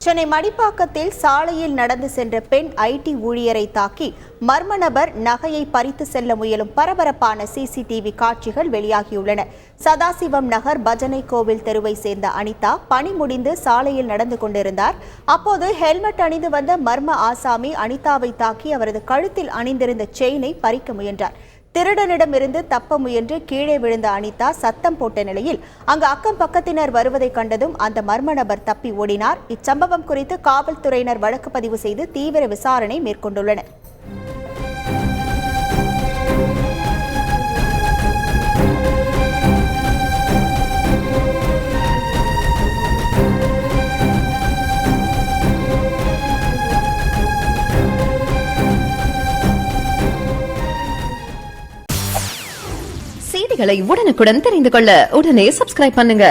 சென்னை மடிப்பாக்கத்தில் சாலையில் நடந்து சென்ற பெண் ஐடி ஊழியரை தாக்கி மர்ம நபர் நகையை பறித்து செல்ல முயலும் பரபரப்பான சிசிடிவி காட்சிகள் வெளியாகியுள்ளன. சதாசிவம் நகர் பஜனை கோவில் தெருவை சேர்ந்த அனிதா பணி முடிந்து சாலையில் நடந்து கொண்டிருந்தார். அப்போது ஹெல்மெட் அணிந்து வந்த மர்ம ஆசாமி அனிதாவை தாக்கி அவரது கழுத்தில் அணிந்திருந்த செயினை பறிக்க முயன்றார். திருடனிடமிருந்து தப்ப முயன்று கீழே விழுந்த அனிதா சத்தம் போட்ட நிலையில் அங்கு அக்கம் பக்கத்தினர் வருவதை கண்டதும் அந்த மர்ம நபர் தப்பி ஓடினார். இச்சம்பவம் குறித்து காவல்துறையினர் வழக்கு பதிவு செய்து தீவிர விசாரணை மேற்கொண்டுள்ளனர். செய்திகளை உடனுக்குடன் தெரிந்து கொள்ள உடனே சப்ஸ்கிரைப் பண்ணுங்க.